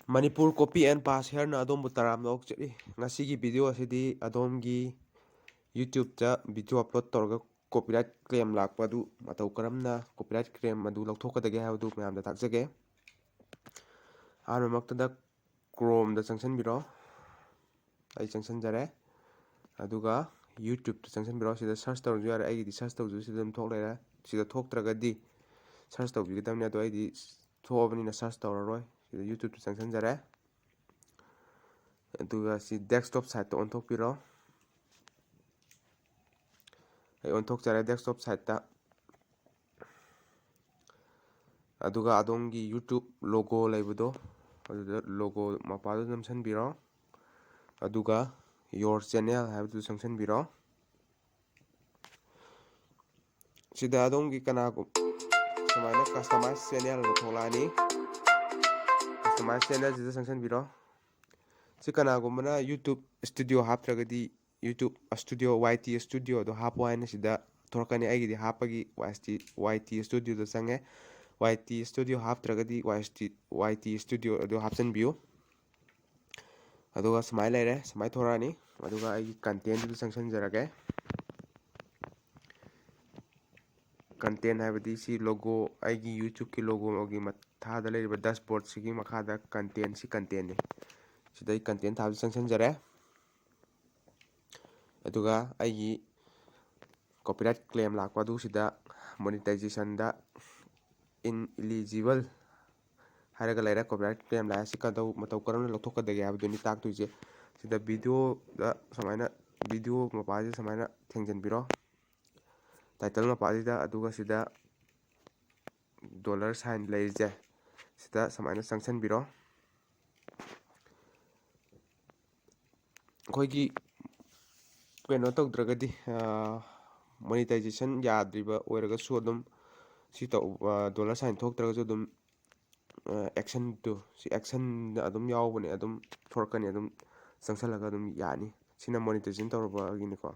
Manipur copy and pass here na adom butaram nok cheri ngasi gi video asidi adom gi YouTube ta video upload torga copyright claim lakpa du matau karamna copyright claim adu lokthokadage hadu mayam da takjage aro maktada Chrome da sanction biro ai sanction jare aduga YouTube ta sanction biro sida search tawju yare ai di search tawju sida thok lera sida thok tragadi search tawju gitamne adu ai di thobani na search tawraroi sida YouTube ta sanction jare aduga si desktop site to on thok biro ai on thok jare desktop site ta aduga adongi YouTube logo laibudo aduga logo mapadu namsan biro aduga your channel have to sanction biro sida adongi kana ko samana customize channel lo tholani customize channel sida sanction biro sikana ko mana YouTube studio haptragadi YouTube studio YT studio do hapwaina sida thorkani aigi hapagi YT studio do sange YT studio haptragadi YT studio do hapsan view aduga smile lere smile thorani aduga aigi content do sanction jarage content habdi si logo aigi YouTube ki logo ogi matha da leriba dashboard sigi makhada content si content ni sidai content habdi sanction jare aduga aigi copyright claim lakwa du sida monetization da ineligible haraga lera copyright claim la si kadau matau karam lokthokadage habduni taktuise sida video da samaina video mapaji samaina thengjan biro title mapaji da aduga sida dollar sign leije sida samaina sanction biro khoigi keno tawdragadi monetization yadriba oiraga su adum si taw dollar sign thoktraga su adum action to si action adum yawbane adum thorkani adum sangsalaga adum yani sina monetization tawraba gini ko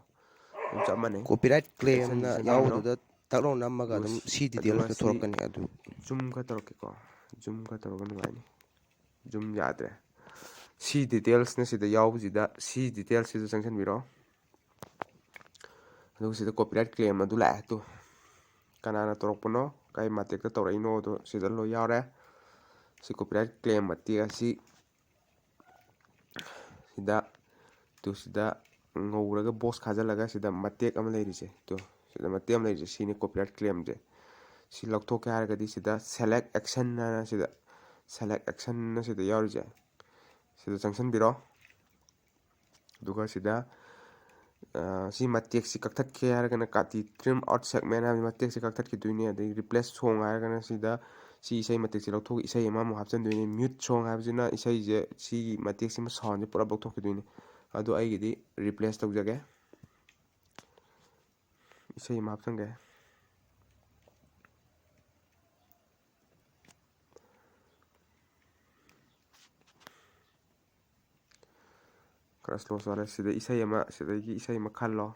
chamane copyright claim na yawdu da taklo namaga dum si details ka thorkani adu zoom ka tawke ko zoom ka tawga nuani zoom yadre si details na sida yawbujida si details sida sanction biro adu sida copyright claim adu la to kanana torokpono kai matek ta tawraino do sida lo yawre si copyright claim matia si sida to sida ngowraga box khajalaga sida matek am leirise to sida matek am leirise sini copyright claim je si lokthok haragadi sida select action na sida select action na sida yawrije sida sanction biro duga sida si matek si kaktat ke haragana kati trim out segment ha matek si kaktat ki duine ade replace song haragana sida si isai matek si lokthok isai ama mo hapchan duine mute song habjina isai je si matek si ma sound je pura lokthok ki duine adu ai gidi replace tawjage isai ma hapchange kras lo sare sida isai ama sida gi isai ma khallo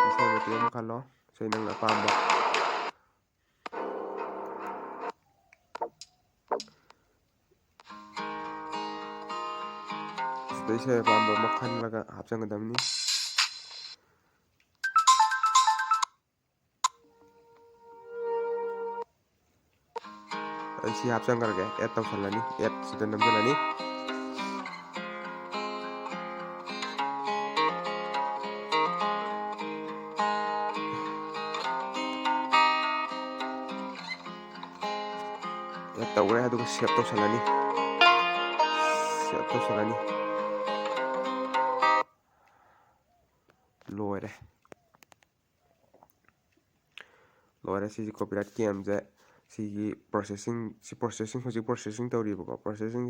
isai ma tem khallo sai nang apamba sida isai apamba ma khanlaga hapchangadamni si hapchan karge add tawsalani add sida namjalani add tawre aduga save tawsalani loire si copyright claim je si processing hojik processing tawriba ko processing